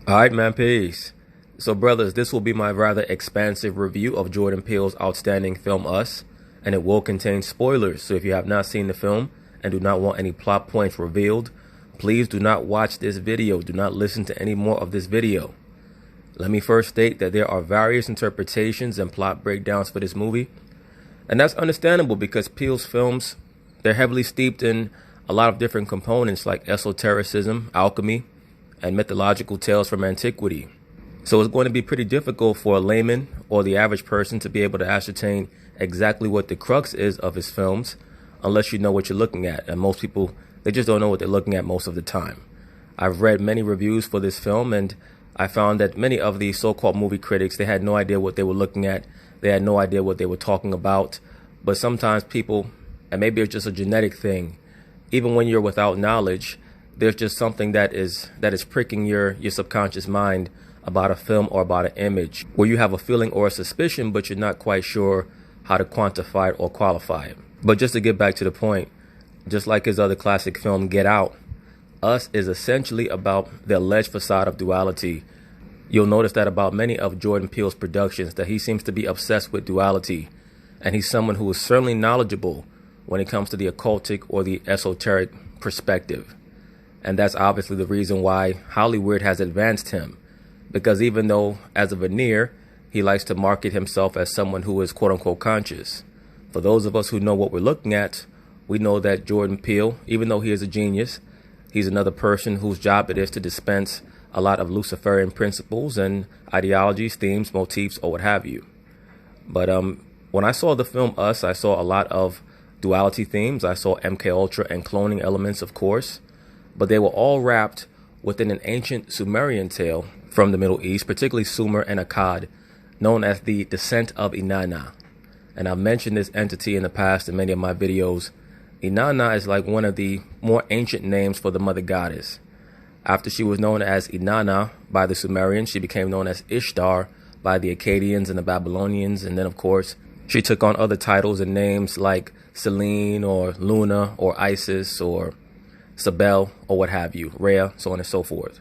Alright, man, peace. So, brothers, this will be my rather expansive review of Jordan Peele's outstanding film Us, and it will contain spoilers. So if you have not seen the film and do not want any plot points revealed, please do not watch this video. Do not listen to any more of this video. Let me first state that there are various interpretations and plot breakdowns for this movie, and that's understandable because Peele's films, they're heavily steeped in a lot of different components like esotericism, alchemy, and mythological tales from antiquity. So it's going to be pretty difficult for a layman or the average person to be able to ascertain exactly what the crux is of his films unless you know what you're looking at. And most people, they just don't know what they're looking at most of the time. I've read many reviews for this film, and I found that many of the so-called movie critics, they had no idea what they were looking at. They had no idea what they were talking about. But sometimes people, and maybe it's just a genetic thing, even when you're without knowledge, there's just something that is pricking your subconscious mind about a film or about an image where you have a feeling or a suspicion, but you're not quite sure how to quantify it or qualify it. But just to get back to the point, just like his other classic film, Get Out, Us is essentially about the alleged facade of duality. You'll notice that about many of Jordan Peele's productions, that he seems to be obsessed with duality, and he's someone who is certainly knowledgeable when it comes to the occultic or the esoteric perspective. And that's obviously the reason why Hollywood has advanced him. Because even though, as a veneer, he likes to market himself as someone who is quote-unquote conscious, for those of us who know what we're looking at, we know that Jordan Peele, even though he is a genius, he's another person whose job it is to dispense a lot of Luciferian principles and ideologies, themes, motifs, or what have you. But when I saw the film Us, I saw a lot of duality themes. I saw MK and cloning elements, of course, but they were all wrapped within an ancient Sumerian tale from the Middle East, particularly Sumer and Akkad, known as the descent of Inanna. And I've mentioned this entity in the past in many of my videos. Inanna is like one of the more ancient names for the mother goddess. After she was known as Inanna by the Sumerians, she became known as Ishtar by the Akkadians and the Babylonians. And then, of course, she took on other titles and names like Selene or Luna or Isis or Sabel or what have you, Rhea, so on and so forth.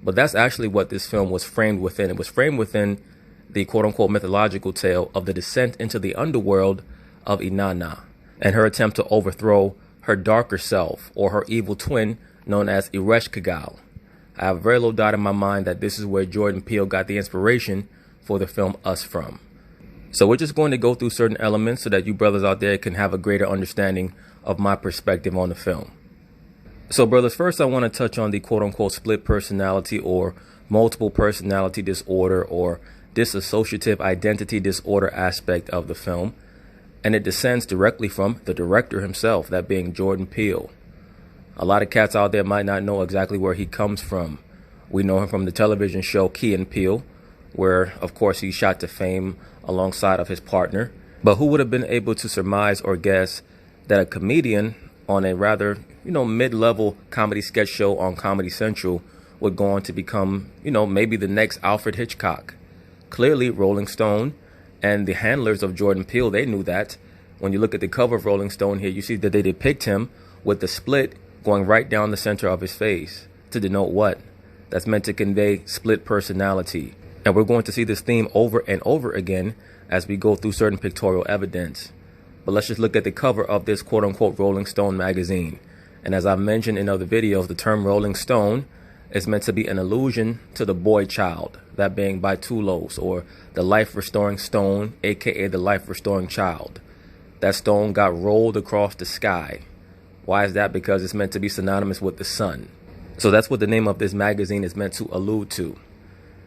But that's actually what this film was framed within. It was framed within the quote-unquote mythological tale of the descent into the underworld of Inanna and her attempt to overthrow her darker self or her evil twin known as Ereshkigal. I have very little doubt in my mind that this is where Jordan Peele got the inspiration for the film Us from. So we're just going to go through certain elements so that you brothers out there can have a greater understanding of my perspective on the film. So, brothers, first I want to touch on the quote-unquote split personality or multiple personality disorder or dissociative identity disorder aspect of the film. And it descends directly from the director himself, that being Jordan Peele. A lot of cats out there might not know exactly where he comes from. We know him from the television show Key and Peele, where, of course, he shot to fame alongside of his partner. But who would have been able to surmise or guess that a comedian on a rather, mid-level comedy sketch show on Comedy Central would go on to become, maybe the next Alfred Hitchcock? Clearly, Rolling Stone and the handlers of Jordan Peele, they knew that. When you look at the cover of Rolling Stone here, you see that they depict him with the split going right down the center of his face to denote what? That's meant to convey split personality. And we're going to see this theme over and over again as we go through certain pictorial evidence. But let's just look at the cover of this quote-unquote Rolling Stone magazine. And as I mentioned in other videos, the term Rolling Stone is meant to be an allusion to the boy child, that being by Tulos, or the life-restoring stone, aka the life-restoring child. That stone got rolled across the sky. Why is that? Because it's meant to be synonymous with the sun. So that's what the name of this magazine is meant to allude to.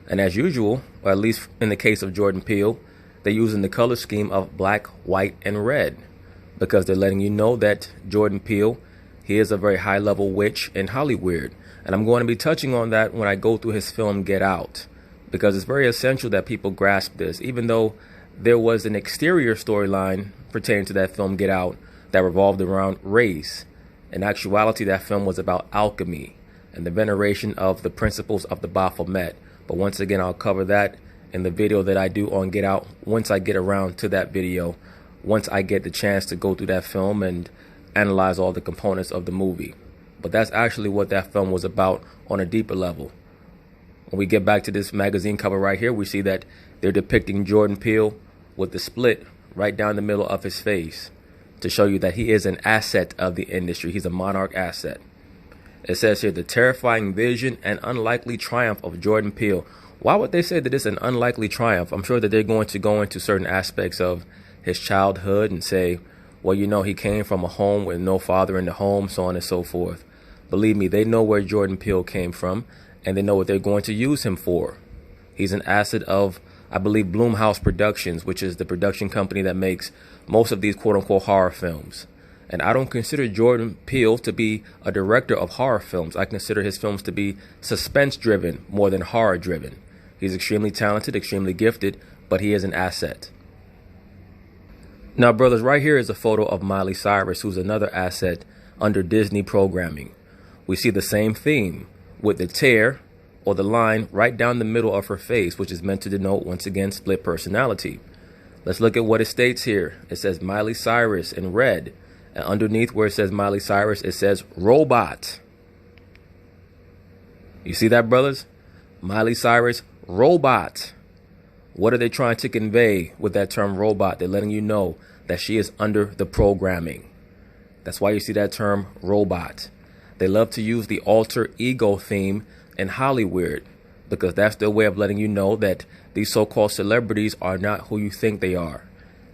And as usual, or at least in the case of Jordan Peele, they're using the color scheme of black, white, and red because they're letting you know that Jordan Peele, he is a very high-level witch in Hollywood. And I'm going to be touching on that when I go through his film Get Out, because it's very essential that people grasp this, even though there was an exterior storyline pertaining to that film Get Out that revolved around race. In actuality, that film was about alchemy and the veneration of the principles of the Baphomet. But once again, I'll cover that in the video that I do on Get Out once I get around to that video, once I get the chance to go through that film and analyze all the components of the movie. But that's actually what that film was about on a deeper level. When we get back to this magazine cover right here, we see that they're depicting Jordan Peele with the split right down the middle of his face to show you that he is an asset of the industry. He's a monarch asset. It says here, the terrifying vision and unlikely triumph of Jordan Peele. Why would they say that it's an unlikely triumph? I'm sure that they're going to go into certain aspects of his childhood and say, well, you know, he came from a home with no father in the home, so on and so forth. Believe me, they know where Jordan Peele came from, and they know what they're going to use him for. He's an asset of, I believe, Blumhouse Productions, which is the production company that makes most of these quote-unquote horror films. And I don't consider Jordan Peele to be a director of horror films. I consider his films to be suspense-driven more than horror-driven. He's extremely talented, extremely gifted, but he is an asset. Now, brothers, right here is a photo of Miley Cyrus, who's another asset under Disney programming. We see the same theme with the tear or the line right down the middle of her face, which is meant to denote, once again, split personality. Let's look at what it states here. It says Miley Cyrus in red. And underneath where it says Miley Cyrus, it says robot. You see that, brothers? Miley Cyrus, robot. What are they trying to convey with that term robot? They're letting you know that she is under the programming. That's why you see that term robot. They love to use the alter ego theme in Hollywood because that's their way of letting you know that these so-called celebrities are not who you think they are.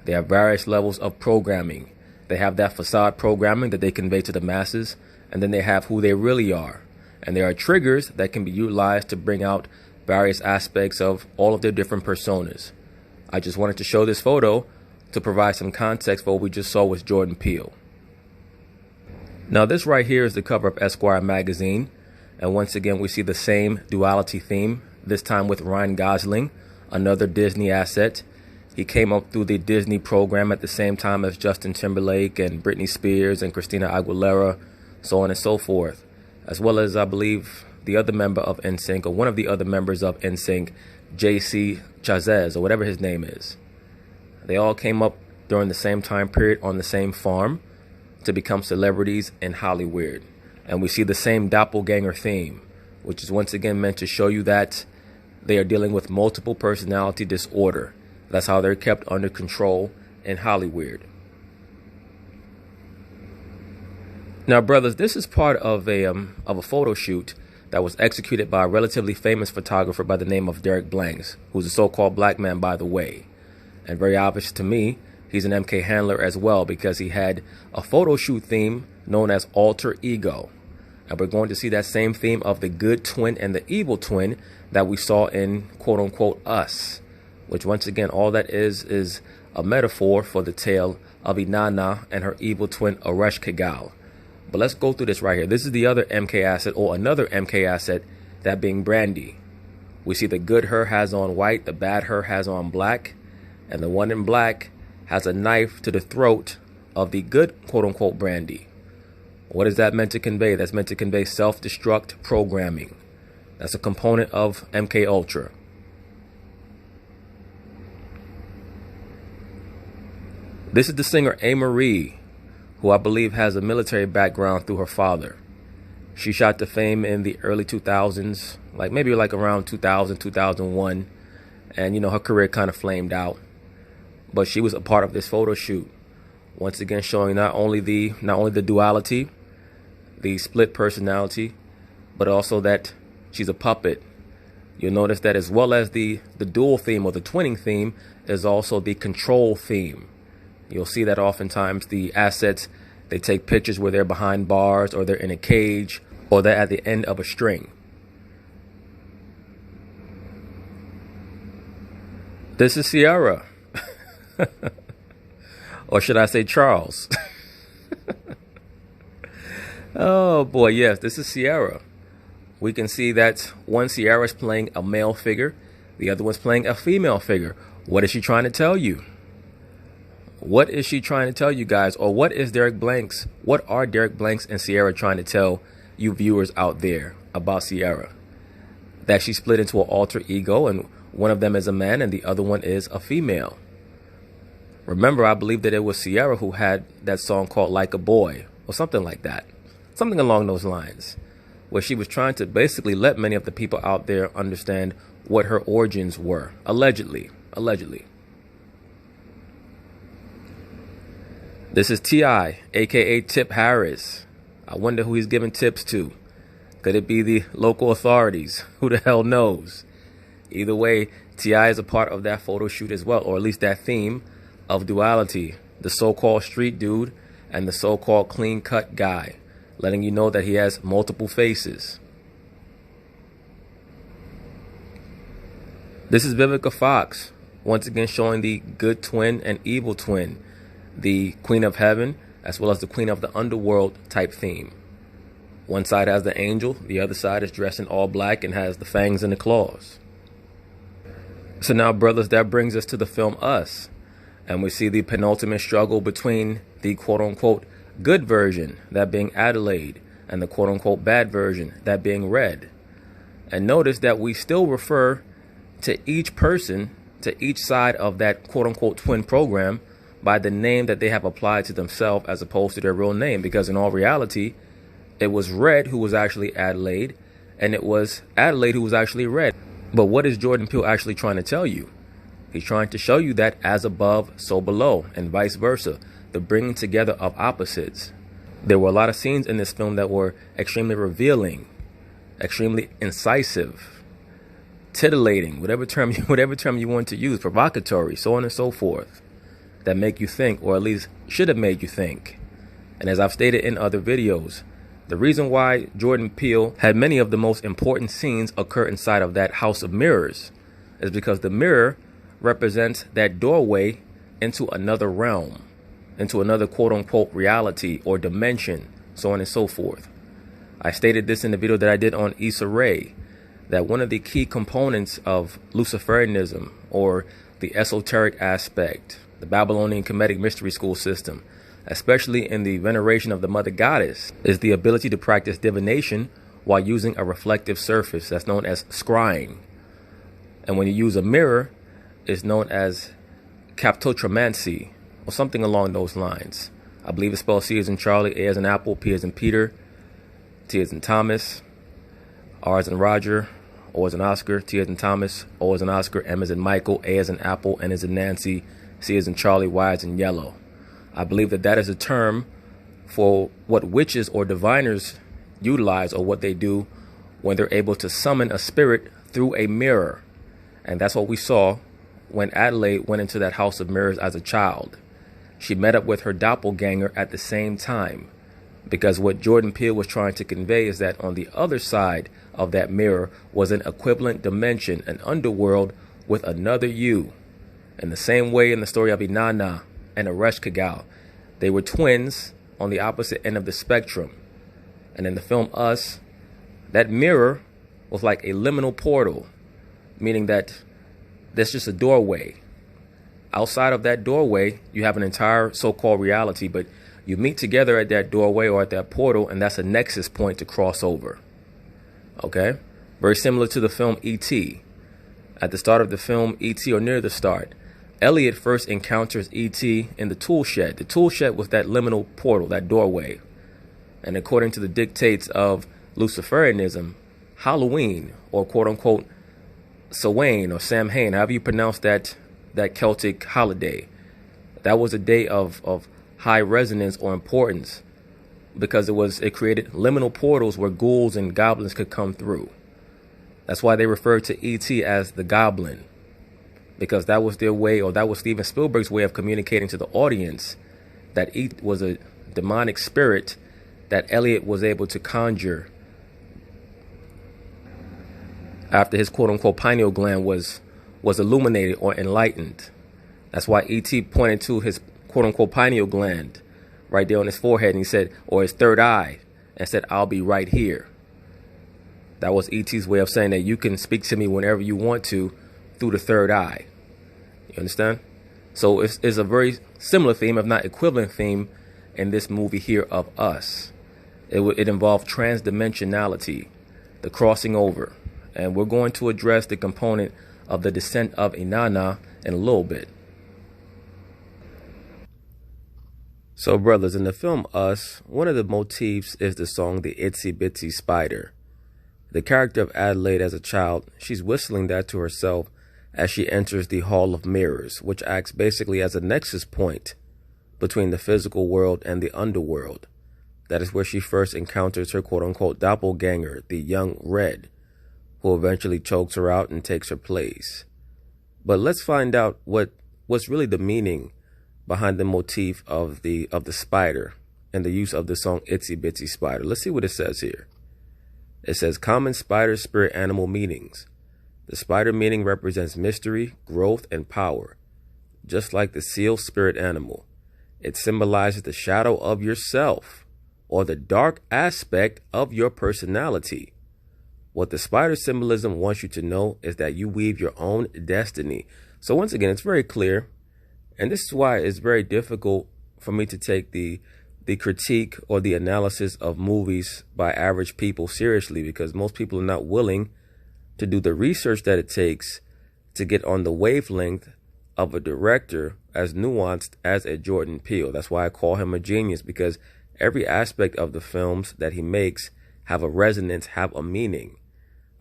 They have various levels of programming. They have that facade programming that they convey to the masses, and then they have who they really are. And there are triggers that can be utilized to bring out various aspects of all of their different personas. I just wanted to show this photo to provide some context for what we just saw with Jordan Peele. Now, this right here is the cover of Esquire magazine. And once again, we see the same duality theme, this time with Ryan Gosling, another Disney asset. He came up through the Disney program at the same time as Justin Timberlake and Britney Spears and Christina Aguilera, so on and so forth. As well as, I believe, the other member of NSYNC, or one of the other members of NSYNC, JC Chazez, or whatever his name is. They all came up during the same time period on the same farm to become celebrities in Hollywood. And we see the same doppelganger theme, which is once again meant to show you that they are dealing with multiple personality disorder. That's how they're kept under control in Hollywood. Now, brothers, this is part of a photo shoot that was executed by a relatively famous photographer by the name of Derek Blanks, who's a so-called black man, by the way. And very obvious to me, he's an MK handler as well, because he had a photo shoot theme known as Alter Ego. And we're going to see that same theme of the good twin and the evil twin that we saw in quote-unquote Us, which once again, all that is a metaphor for the tale of Inanna and her evil twin Aresh Kagal. But let's go through this right here. This is the other MK asset, or another MK asset, that being Brandy. We see the good her has on white, the bad her has on black, and the one in black has a knife to the throat of the good quote-unquote Brandy. What is that meant to convey? That's meant to convey self-destruct programming. That's a component of MK Ultra. This is the singer A. Marie, who I believe has a military background through her father. She shot to fame in the early 2000s, maybe around 2000, 2001. And, you know, her career kind of flamed out. But she was a part of this photo shoot. Once again, showing not only the duality, the split personality, but also that she's a puppet. You'll notice that as well as the dual theme or the twinning theme is also the control theme. You'll see that oftentimes the assets, they take pictures where they're behind bars or they're in a cage or they're at the end of a string. This is Sierra. Or should I say Charles? Oh boy, yes, this is Sierra. We can see that one Sierra is playing a male figure, the other one's playing a female figure. What is she trying to tell you? What is she trying to tell you guys? Or what are Derek Blanks and Sierra trying to tell you viewers out there about Sierra? That she split into an alter ego, and one of them is a man and the other one is a female. Remember, I believe that it was Sierra who had that song called Like a Boy or something like that. Something along those lines. where she was trying to basically let many of the people out there understand what her origins were, allegedly. This is T.I., aka Tip Harris. I wonder who he's giving tips to. Could it be the local authorities? Who the hell knows? Either way, T.I. is a part of that photo shoot as well, or at least that theme of duality. The so-called street dude and the so-called clean-cut guy, letting you know that he has multiple faces. This is Vivica Fox, once again showing the good twin and evil twin, the Queen of Heaven as well as the Queen of the Underworld type theme. One side has the angel, the other side is dressed in all black and has the fangs and the claws. So now, brothers, that brings us to the film Us, and we see the penultimate struggle between the quote-unquote good version, that being Adelaide, and the quote-unquote bad version, that being Red. And notice that we still refer to each person, to each side of that quote-unquote twin program, by the name that they have applied to themselves as opposed to their real name, because in all reality, it was Red who was actually Adelaide, and it was Adelaide who was actually Red. But what is Jordan Peele actually trying to tell you? He's trying to show you that as above, so below, and vice versa, the bringing together of opposites. There were a lot of scenes in this film that were extremely revealing, extremely incisive, titillating, whatever term you want to use, provocatory, so on and so forth, that make you think, or at least should have made you think. And as I've stated in other videos, the reason why Jordan Peele had many of the most important scenes occur inside of that house of mirrors is because the mirror represents that doorway into another realm, into another quote-unquote reality or dimension, so on and so forth. I stated this in the video that I did on Issa Rae, that one of the key components of Luciferianism, or the esoteric aspect, the Babylonian Kemetic mystery school system, especially in the veneration of the Mother Goddess, is the ability to practice divination while using a reflective surface that's known as scrying. And when you use a mirror, it's known as captotramancy, or something along those lines. I believe it's spelled C as in Charlie, A as in Apple, P as in Peter, T as in Thomas, R as in Roger, O as in Oscar, T as in Thomas, O as in Oscar, M as in Michael, A as in Apple, N as in Nancy, C as in Charlie, Y as in yellow. I believe that that is a term for what witches or diviners utilize, or what they do when they're able to summon a spirit through a mirror. And that's what we saw when Adelaide went into that house of mirrors as a child. She met up with her doppelganger at the same time, because what Jordan Peele was trying to convey is that on the other side of that mirror was an equivalent dimension, an underworld with another you. In the same way in the story of Inanna and Aresh Kagal, they were twins on the opposite end of the spectrum. And in the film Us, that mirror was like a liminal portal, meaning that there's just a doorway. Outside of that doorway, you have an entire so-called reality, but you meet together at that doorway or at that portal, and that's a nexus point to cross over. Okay? Very similar to the film E.T. At the start of the film E.T., or near the start, Elliot first encounters E.T. in the tool shed. The tool shed was that liminal portal, that doorway. And according to the dictates of Luciferianism, Halloween, or quote-unquote Samhain or Samhain, however you pronounce that Celtic holiday, that was a day of high resonance or importance, because it created liminal portals where ghouls and goblins could come through. That's why they referred to E.T. as the Goblin, because that was their way, or that was Steven Spielberg's way of communicating to the audience that E.T. was a demonic spirit that Elliot was able to conjure after his quote-unquote pineal gland was illuminated or enlightened. That's why E.T. pointed to his quote-unquote pineal gland right there on his forehead, and he said, or his third eye, and said, "I'll be right here." That was E.T.'s way of saying that you can speak to me whenever you want to through the third eye. You understand? So it's a very similar theme, if not equivalent theme, in this movie here of Us. It involved transdimensionality, the crossing over. And we're going to address the component of the descent of Inanna in a little bit. So brothers, in the film Us, one of the motifs is the song The Itsy Bitsy Spider. The character of Adelaide as a child, she's whistling that to herself as she enters the Hall of Mirrors, which acts basically as a nexus point between the physical world and the underworld. That is where she first encounters her quote-unquote doppelganger, the young Red, who eventually chokes her out and takes her place. But let's find out what's really the meaning behind the motif of the spider and the use of the song Itsy Bitsy Spider. Let's see what it says here. It says, common spider spirit animal meanings. The spider meaning represents mystery, growth, and power. Just like the seal spirit animal, it symbolizes the shadow of yourself or the dark aspect of your personality. What the spider symbolism wants you to know is that you weave your own destiny. So once again, it's very clear. And this is why it's very difficult for me to take the critique or the analysis of movies by average people seriously, because most people are not willing to do the research that it takes to get on the wavelength of a director as nuanced as a Jordan Peele. That's why I call him a genius, because every aspect of the films that he makes have a resonance, have a meaning.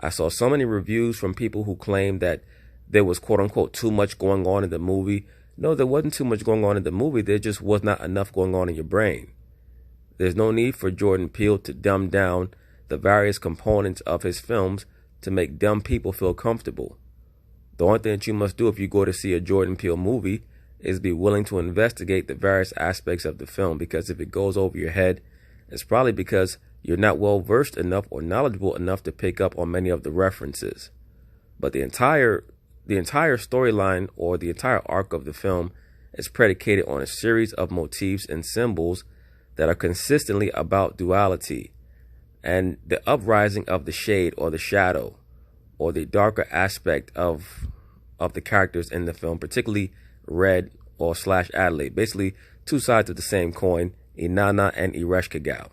I saw so many reviews from people who claimed that there was quote unquote too much going on in the movie. No, there wasn't too much going on in the movie. There just was not enough going on in your brain. There's no need for Jordan Peele to dumb down the various components of his films to make dumb people feel comfortable. The only thing that you must do if you go to see a Jordan Peele movie is be willing to investigate the various aspects of the film, because if it goes over your head, it's probably because you're not well versed enough or knowledgeable enough to pick up on many of the references. But the entire storyline or the entire arc of the film is predicated on a series of motifs and symbols that are consistently about duality and the uprising of the shade or the shadow or the darker aspect of the characters in the film, particularly Red or / Adelaide. Basically, two sides of the same coin, Inanna and Ereshkigal.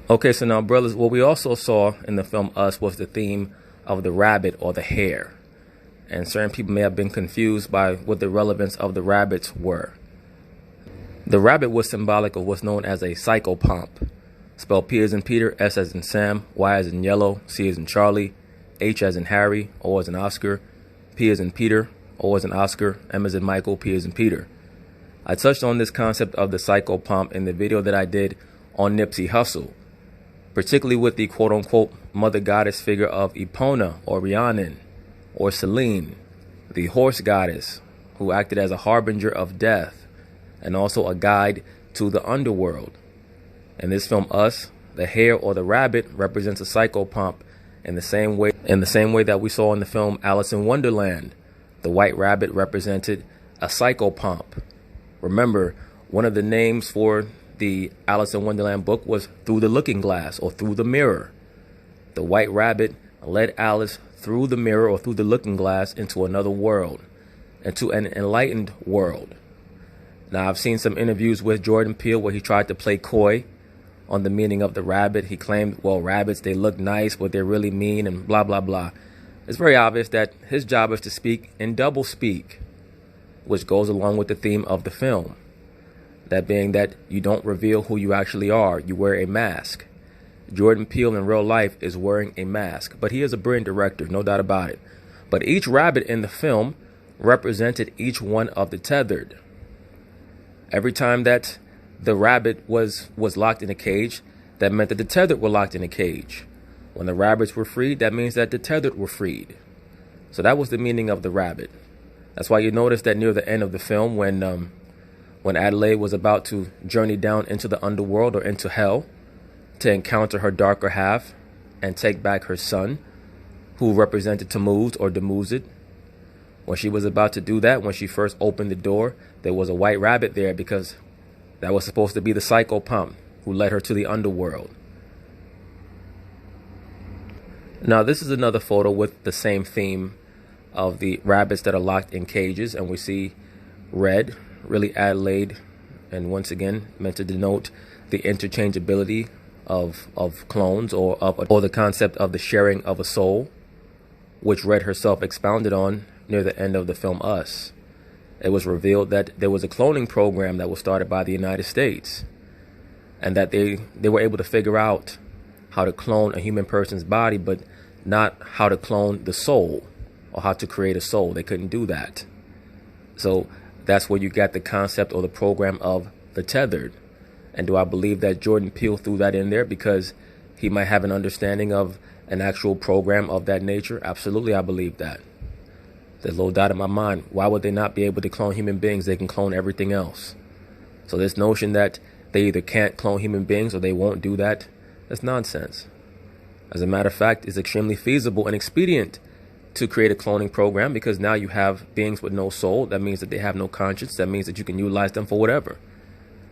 Okay, so now, brothers, what we also saw in the film Us was the theme of the rabbit or the hare. And certain people may have been confused by what the relevance of the rabbits were. The rabbit was symbolic of what's known as a psychopomp. Spelled P as in Peter, S as in Sam, Y as in yellow, C as in Charlie, H as in Harry, O as in Oscar, P as in Peter, O as in Oscar, M as in Michael, P as in Peter. I touched on this concept of the psychopomp in the video that I did on Nipsey Hussle, particularly with the quote-unquote mother goddess figure of Epona or Rhiannon or Selene, the horse goddess who acted as a harbinger of death and also a guide to the underworld. In this film Us, the hare or the rabbit represents a psychopomp in the same way that we saw in the film Alice in Wonderland. The white rabbit represented a psychopomp. Remember, one of the names for the Alice in Wonderland book was Through the Looking Glass or Through the Mirror. The white rabbit led Alice through the mirror or through the looking glass into another world, into an enlightened world. Now, I've seen some interviews with Jordan Peele where he tried to play coy on the meaning of the rabbit. He claimed, well, rabbits, they look nice, but they're really mean and blah, blah, blah. It's very obvious that his job is to speak in double speak, which goes along with the theme of the film. That being that you don't reveal who you actually are. You wear a mask. Jordan Peele in real life is wearing a mask, but he is a brilliant director, no doubt about it. But each rabbit in the film represented each one of the tethered. Every time that the rabbit was locked in a cage, that meant that the tethered were locked in a cage. When the rabbits were freed, that means that the tethered were freed. So that was the meaning of the rabbit. That's why you notice that near the end of the film, when Adelaide was about to journey down into the underworld or into hell to encounter her darker half and take back her son, who represented Tammuz or Dumuzid. When she was about to do that, when she first opened the door, there was a white rabbit there because that was supposed to be the psychopomp who led her to the underworld. Now, this is another photo with the same theme of the rabbits that are locked in cages, and we see Red, really Adelaide, and once again meant to denote the interchangeability of clones or the concept of the sharing of a soul, which Red herself expounded on near the end of the film Us. It was revealed that there was a cloning program that was started by the United States, and that they were able to figure out how to clone a human person's body, but not how to clone the soul or how to create a soul. They couldn't do that. So that's where you got the concept or the program of the tethered. And do I believe that Jordan Peele threw that in there because he might have an understanding of an actual program of that nature? Absolutely, I believe that. There's no doubt in my mind. Why would they not be able to clone human beings? They can clone everything else. So this notion that they either can't clone human beings or they won't do that, that's nonsense. As a matter of fact, it's extremely feasible and expedient to create a cloning program because now you have beings with no soul. That means that they have no conscience. That means that you can utilize them for whatever.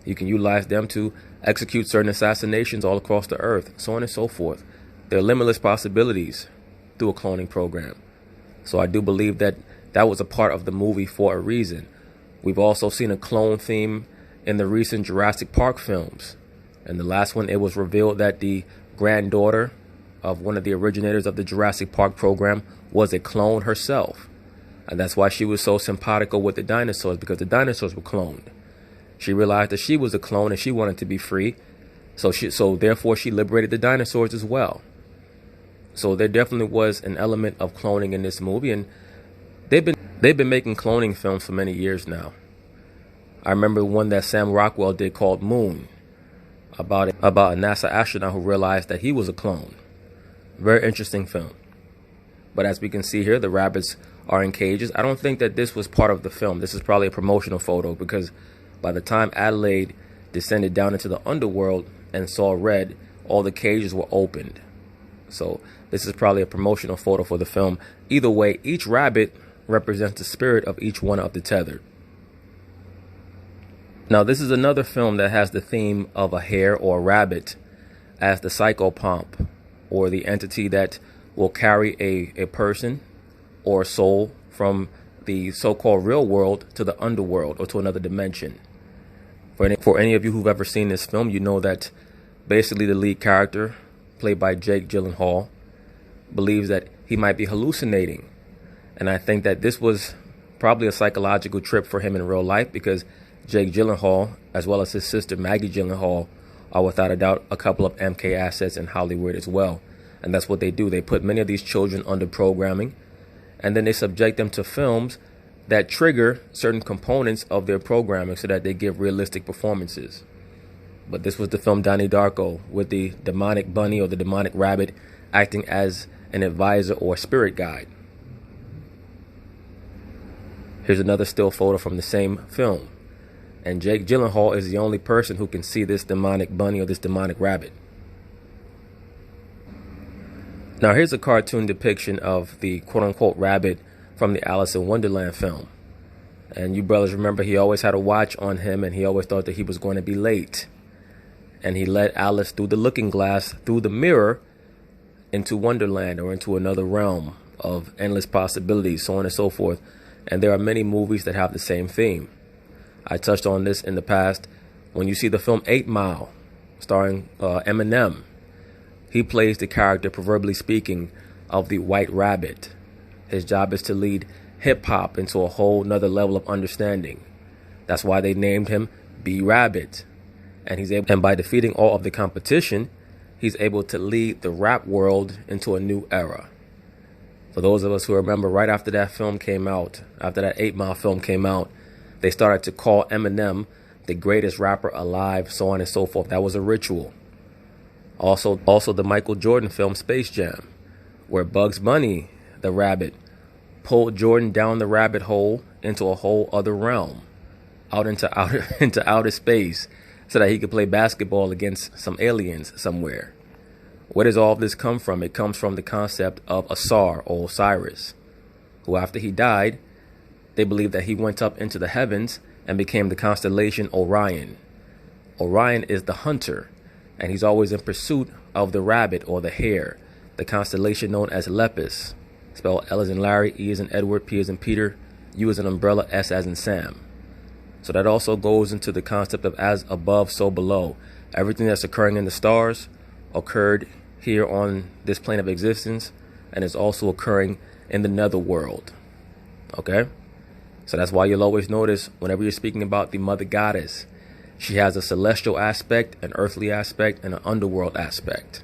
You can utilize them to execute certain assassinations all across the earth, so on and so forth. There are limitless possibilities through a cloning program. So I do believe that that was a part of the movie for a reason. We've also seen a clone theme in the recent Jurassic Park films. In the last one, it was revealed that the granddaughter of one of the originators of the Jurassic Park program was a clone herself. And that's why she was so simpatico with the dinosaurs, because the dinosaurs were cloned. She realized that she was a clone and she wanted to be free. So therefore she liberated the dinosaurs as well. So there definitely was an element of cloning in this movie, and they've been making cloning films for many years now. I remember one that Sam Rockwell did called Moon, about a NASA astronaut who realized that he was a clone. Very interesting film. But as we can see here, the rabbits are in cages. I don't think that this was part of the film. This is probably a promotional photo, because by the time Adelaide descended down into the underworld and saw Red, all the cages were opened. So this is probably a promotional photo for the film. Either way, each rabbit represents the spirit of each one of the tethered. Now, this is another film that has the theme of a hare or a rabbit as the psychopomp, or the entity that will carry a person or a soul from the so-called real world to the underworld or to another dimension. For any of you who've ever seen this film, you know that basically the lead character, played by Jake Gyllenhaal, believes that he might be hallucinating. And I think that this was probably a psychological trip for him in real life, because Jake Gyllenhaal, as well as his sister Maggie Gyllenhaal, are without a doubt a couple of MK assets in Hollywood as well. And that's what they do. They put many of these children under programming, and then they subject them to films that trigger certain components of their programming so that they give realistic performances. But this was the film Donnie Darko, with the demonic bunny or the demonic rabbit acting as an advisor or spirit guide. Here's another still photo from the same film. And Jake Gyllenhaal is the only person who can see this demonic bunny or this demonic rabbit. Now here's a cartoon depiction of the quote-unquote rabbit from the Alice in Wonderland film. And you brothers remember he always had a watch on him, and he always thought that he was going to be late. And he led Alice through the looking glass, through the mirror, into Wonderland, or into another realm of endless possibilities, so on and so forth. And there are many movies that have the same theme. I touched on this in the past. When you see the film 8 Mile, starring Eminem, he plays the character, proverbially speaking, of the White Rabbit. His job is to lead hip-hop into a whole nother level of understanding. That's why they named him B-Rabbit. And by defeating all of the competition, he's able to lead the rap world into a new era. For those of us who remember, right after that film came out, after that 8 Mile film came out, they started to call Eminem the greatest rapper alive, so on and so forth. That was a ritual. Also the Michael Jordan film Space Jam, where Bugs Bunny, the rabbit, pulled Jordan down the rabbit hole into a whole other realm, into outer space, so that he could play basketball against some aliens somewhere. Where does all of this come from? It comes from the concept of Asar, or Osiris, who after he died, they believe that he went up into the heavens and became the constellation Orion. Orion is the hunter, and he's always in pursuit of the rabbit or the hare, the constellation known as Lepus, spelled L as in Larry, E as in Edward, P as in Peter, U as in umbrella, S as in Sam. So that also goes into the concept of as above, so below. Everything that's occurring in the stars occurred here on this plane of existence, and is also occurring in the netherworld. Okay? So that's why you'll always notice whenever you're speaking about the mother goddess, she has a celestial aspect, an earthly aspect, and an underworld aspect.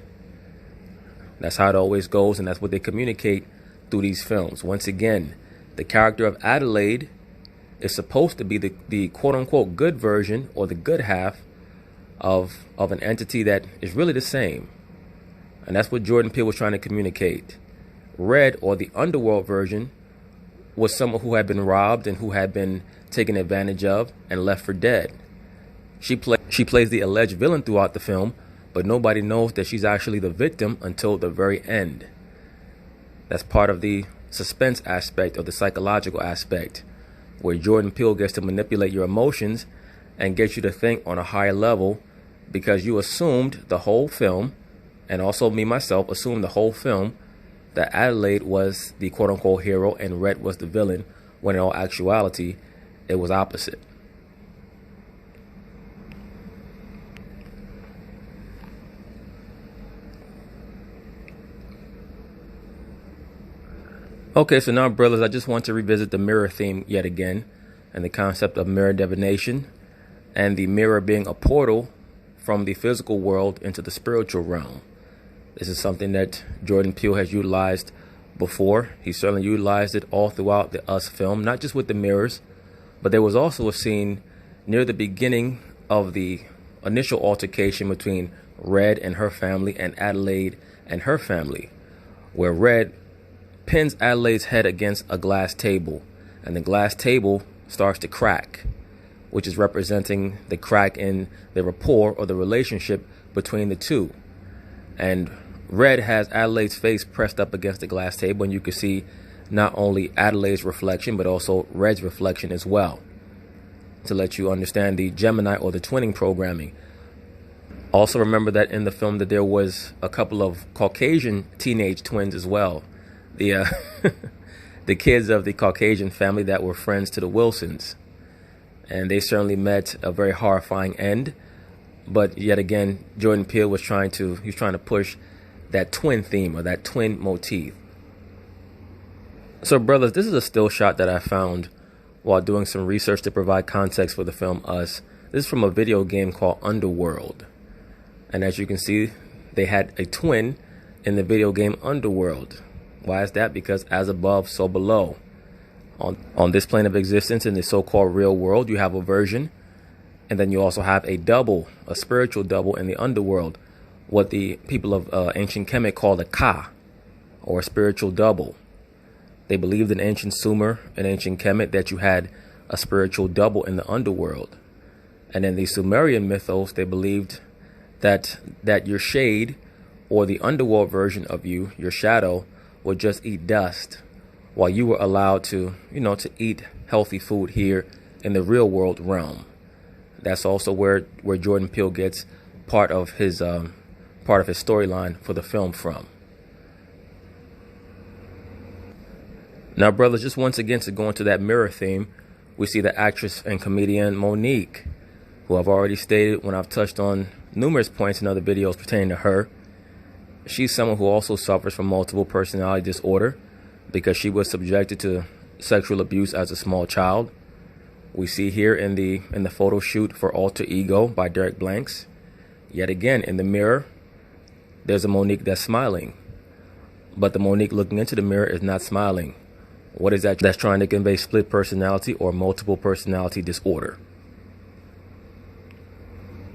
That's how it always goes, and that's what they communicate through these films. Once again, the character of Adelaide is supposed to be the quote-unquote good version, or the good half of an entity that is really the same. And that's what Jordan Peele was trying to communicate. Red, or the underworld version, was someone who had been robbed and who had been taken advantage of and left for dead. She plays the alleged villain throughout the film, but nobody knows that she's actually the victim until the very end. That's part of the suspense aspect, or the psychological aspect, where Jordan Peele gets to manipulate your emotions and get you to think on a higher level, because you assumed the whole film, and also me myself assumed the whole film, that Adelaide was the quote-unquote hero and Red was the villain, when in all actuality it was opposite. Okay, so now, brothers, I just want to revisit the mirror theme yet again, and the concept of mirror divination, and the mirror being a portal from the physical world into the spiritual realm. This is something that Jordan Peele has utilized before. He certainly utilized it all throughout the Us film, not just with the mirrors, but there was also a scene near the beginning of the initial altercation between Red and her family and Adelaide and her family, where Red pins Adelaide's head against a glass table, and the glass table starts to crack, which is representing the crack in the rapport, or the relationship between the two. And Red has Adelaide's face pressed up against the glass table, and you can see not only Adelaide's reflection but also Red's reflection as well, to let you understand the Gemini, or the twinning programming. Also remember that in the film that there was a couple of Caucasian teenage twins as well. The kids of the Caucasian family that were friends to the Wilsons. And they certainly met a very horrifying end. But yet again, Jordan Peele was trying to push that twin theme, or that twin motif. So brothers, this is a still shot that I found while doing some research to provide context for the film Us. This is from a video game called Underworld. And as you can see, they had a twin in the video game Underworld. Why is that? Because as above, so below. On this plane of existence, in the so-called real world, you have a version, and then you also have a double, a spiritual double in the underworld, what the people of ancient Kemet called a Ka, or a spiritual double. They believed in ancient Sumer and ancient Kemet that you had a spiritual double in the underworld. And in the Sumerian mythos, they believed that your shade, or the underworld version of you, your shadow, would just eat dust, while you were allowed to, to eat healthy food here in the real world realm. That's also where Jordan Peele gets part of his storyline for the film from. Now, brothers, just once again to go into that mirror theme, we see the actress and comedian Monique, who I've already stated when I've touched on numerous points in other videos pertaining to her. She's someone who also suffers from multiple personality disorder, because she was subjected to sexual abuse as a small child. We see here in the photo shoot for Alter Ego by Derek Blanks, yet again in the mirror, there's a Monique that's smiling, but the Monique looking into the mirror is not smiling. What is that? That's trying to convey split personality or multiple personality disorder.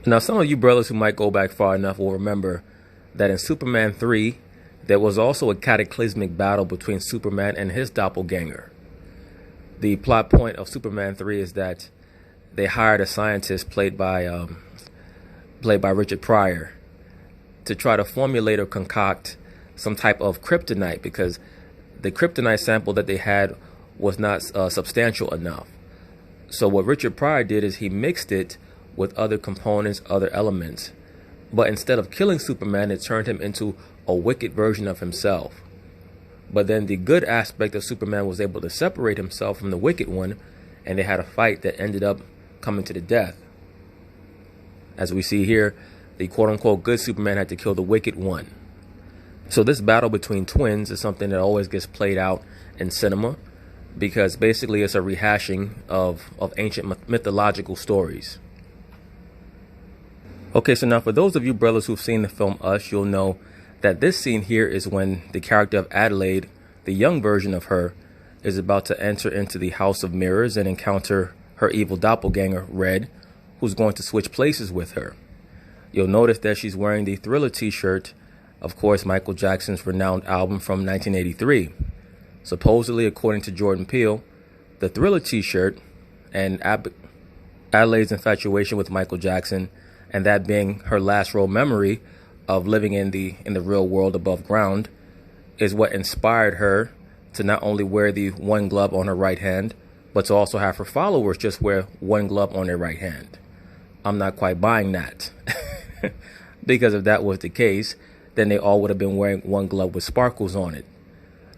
Now, some of you brothers who might go back far enough will remember that in Superman 3, there was also a cataclysmic battle between Superman and his doppelganger. The plot point of Superman 3 is that they hired a scientist played by Richard Pryor to try to formulate or concoct some type of kryptonite, because the kryptonite sample that they had was not substantial enough. So what Richard Pryor did is he mixed it with other components, other elements. But instead of killing Superman, it turned him into a wicked version of himself. But then the good aspect of Superman was able to separate himself from the wicked one, and they had a fight that ended up coming to the death. As we see here, the quote-unquote good Superman had to kill the wicked one. So this battle between twins is something that always gets played out in cinema, because basically it's a rehashing of ancient mythological stories. Okay, so now for those of you brothers who've seen the film Us, you'll know that this scene here is when the character of Adelaide, the young version of her, is about to enter into the House of Mirrors and encounter her evil doppelganger, Red, who's going to switch places with her. You'll notice that she's wearing the Thriller t-shirt, of course, Michael Jackson's renowned album from 1983. Supposedly, according to Jordan Peele, the Thriller t-shirt and Adelaide's infatuation with Michael Jackson, and that being her last real memory of living in the real world above ground, is what inspired her to not only wear the one glove on her right hand, but to also have her followers just wear one glove on their right hand. I'm not quite buying that. Because if that was the case, then they all would have been wearing one glove with sparkles on it.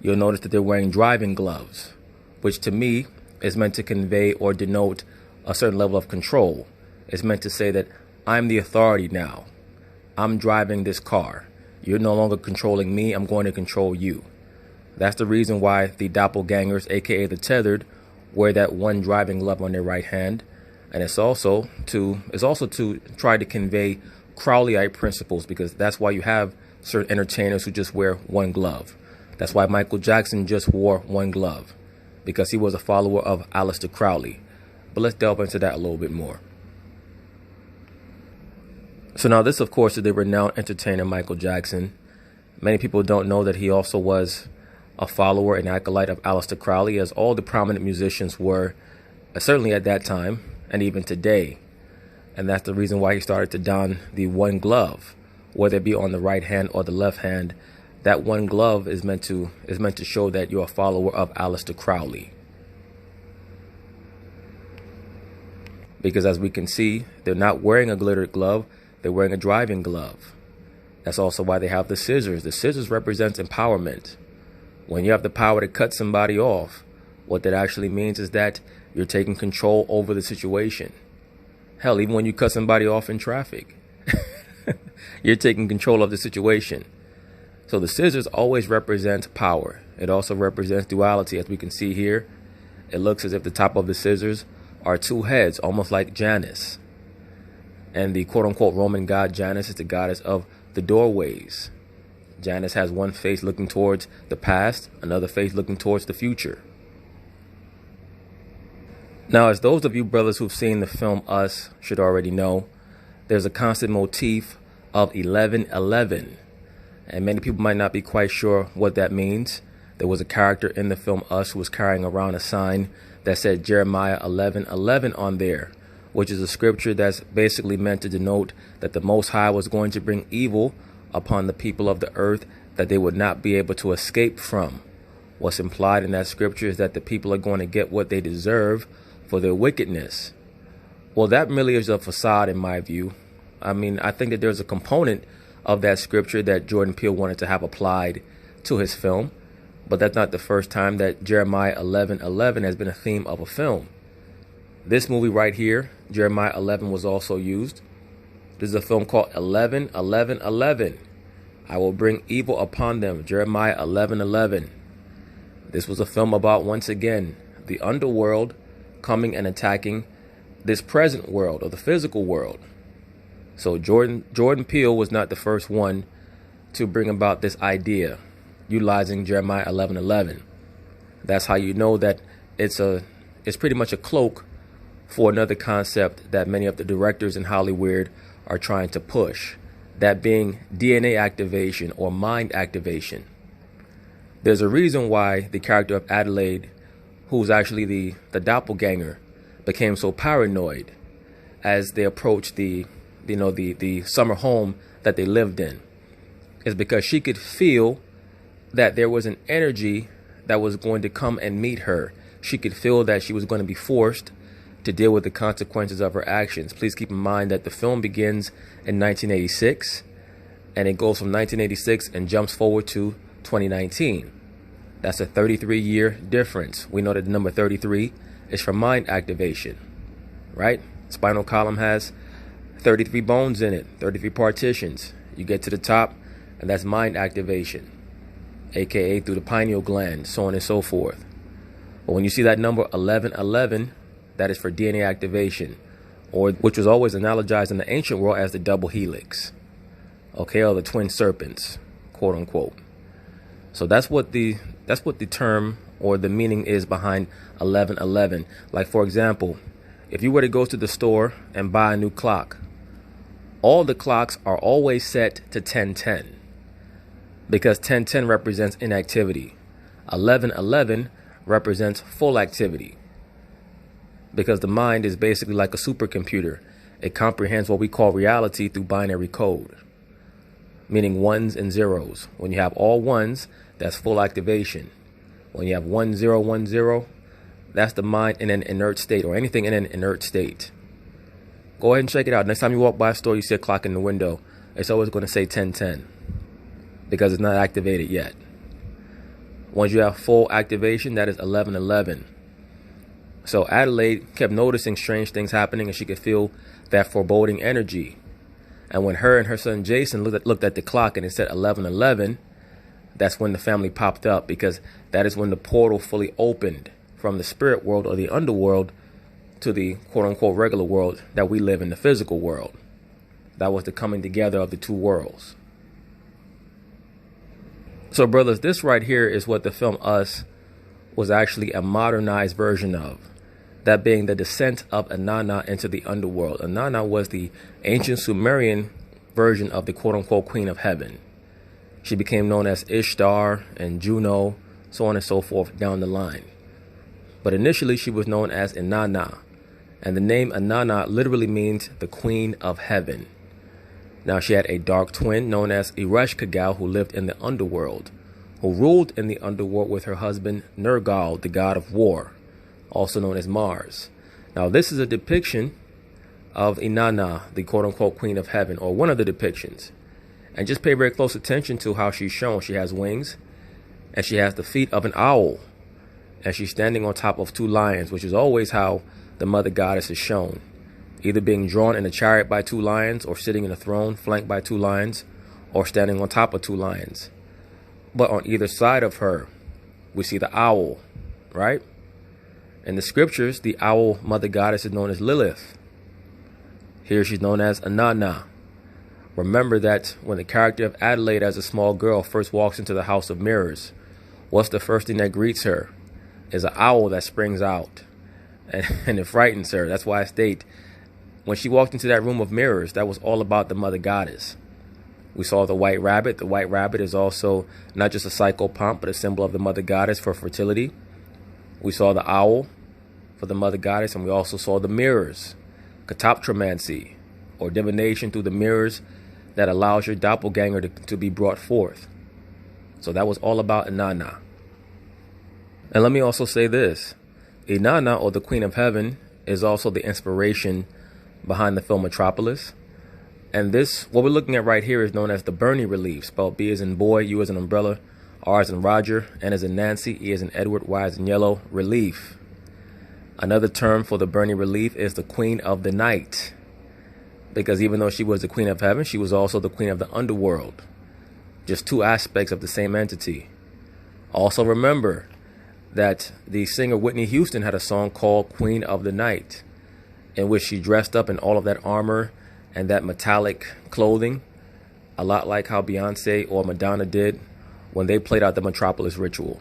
You'll notice that they're wearing driving gloves, which to me is meant to convey or denote a certain level of control. It's meant to say that I'm the authority now. I'm driving this car. You're no longer controlling me. I'm going to control you. That's the reason why the doppelgangers, aka the tethered, wear that one driving glove on their right hand. And it's also to try to convey Crowleyite principles, because that's why you have certain entertainers who just wear one glove. That's why Michael Jackson just wore one glove, because he was a follower of Aleister Crowley. But let's delve into that a little bit more. So now this, of course, is the renowned entertainer Michael Jackson. Many people don't know that he also was a follower and acolyte of Aleister Crowley, as all the prominent musicians were, certainly at that time and even today. And that's the reason why he started to don the one glove, whether it be on the right hand or the left hand. That one glove is meant to show that you're a follower of Aleister Crowley. Because as we can see, they're not wearing a glittered glove, they're wearing a driving glove. That's also why they have the scissors. The scissors represents empowerment. When you have the power to cut somebody off, what that actually means is that you're taking control over the situation. Hell, even when you cut somebody off in traffic, you're taking control of the situation. So the scissors always represent power. It also represents duality, as we can see here. It looks as if the top of the scissors are two heads, almost like Janus. And the quote-unquote Roman god Janus is the goddess of the doorways. Janus has one face looking towards the past, another face looking towards the future. Now, as those of you brothers who've seen the film Us should already know, there's a constant motif of 1111. And many people might not be quite sure what that means. There was a character in the film Us who was carrying around a sign that said Jeremiah 11:11 on there, which is a scripture that's basically meant to denote that the Most High was going to bring evil upon the people of the earth that they would not be able to escape from. What's implied in that scripture is that the people are going to get what they deserve for their wickedness. Well, that really is a facade in my view. I mean, I think that there's a component of that scripture that Jordan Peele wanted to have applied to his film, but that's not the first time that Jeremiah 11:11 has been a theme of a film. This movie right here, Jeremiah 11, was also used. This is a film called 11:11:11. I will bring evil upon them, Jeremiah 11:11. This was a film about, once again, the underworld coming and attacking this present world, or the physical world. So Jordan Peele was not the first one to bring about this idea, utilizing Jeremiah 11:11. That's how you know that it's pretty much a cloak for another concept that many of the directors in Hollywood are trying to push, that being DNA activation or mind activation. There's a reason why the character of Adelaide, who's actually the doppelganger, became so paranoid as they approached the summer home that they lived in, is because she could feel that there was an energy that was going to come and meet her. She could feel that she was going to be forced to deal with the consequences of her actions. Please keep in mind that the film begins in 1986 and it goes from 1986 and jumps forward to 2019. That's a 33-year difference. We know that the number 33 is for mind activation, right? Spinal column has 33 bones in it, 33 partitions. You get to the top, and that's mind activation, aka through the pineal gland, so on and so forth. But when you see that number 11:11, that is for DNA activation, or which was always analogized in the ancient world as the double helix, okay, or the twin serpents, quote unquote. So that's what the term or the meaning is behind 1111. Like, for example, if you were to go to the store and buy a new clock, all the clocks are always set to 1010 because 1010 represents inactivity. 1111 represents full activity because the mind is basically like a supercomputer. It comprehends what we call reality through binary code, meaning ones and zeros. When you have all ones, that's full activation. When you have 1010, that's the mind in an inert state, or anything in an inert state. Go ahead and check it out. Next time you walk by a store, you see a clock in the window, it's always going to say 1010 because it's not activated yet. Once you have full activation, that is 1111. So Adelaide kept noticing strange things happening, and she could feel that foreboding energy. And when her and her son Jason looked at the clock and it said 1111, that's when the family popped up, because that is when the portal fully opened from the spirit world or the underworld to the quote-unquote regular world that we live in, the physical world. That was the coming together of the two worlds. So, brothers, this right here is what the film Us was actually a modernized version of. That being the descent of Inanna into the underworld. Inanna was the ancient Sumerian version of the quote-unquote Queen of Heaven. She became known as Ishtar and Juno, so on and so forth down the line. But initially she was known as Inanna. And the name Inanna literally means the Queen of Heaven. Now she had a dark twin known as Ereshkigal, who lived in the underworld, who ruled in the underworld with her husband Nergal, the god of war, also known as Mars. Now this is a depiction of Inanna, the quote-unquote Queen of Heaven, or one of the depictions. And just pay very close attention to how she's shown. She has wings, and she has the feet of an owl, and she's standing on top of two lions, which is always how the mother goddess is shown, either being drawn in a chariot by two lions, or sitting in a throne flanked by two lions, or standing on top of two lions. But on either side of her, we see the owl, right? In the scriptures, the owl mother goddess is known as Lilith. Here she's known as Inanna. Remember that when the character of Adelaide as a small girl first walks into the House of Mirrors, what's the first thing that greets her? Is an owl that springs out, and it frightens her. That's why I state, when she walked into that room of mirrors, that was all about the mother goddess. We saw the white rabbit. The white rabbit is also not just a psychopomp, but a symbol of the mother goddess for fertility. We saw the owl for the mother goddess, and we also saw the mirrors, katoptromancy, or divination through the mirrors that allows your doppelganger to be brought forth. So that was all about Inanna. And let me also say this. Inanna, or the Queen of Heaven, is also the inspiration behind the film Metropolis. And this, what we're looking at right here, is known as the Bernie relief, spelled B as in boy, U as in umbrella, R as in Roger, N as in Nancy, E as in Edward, Y as in yellow, relief. Another term for the Bernie relief is the Queen of the Night, because even though she was the Queen of Heaven, she was also the Queen of the Underworld. Just two aspects of the same entity. Also remember that the singer Whitney Houston had a song called Queen of the Night, in which she dressed up in all of that armor and that metallic clothing, a lot like how Beyonce or Madonna did when they played out the Metropolis ritual.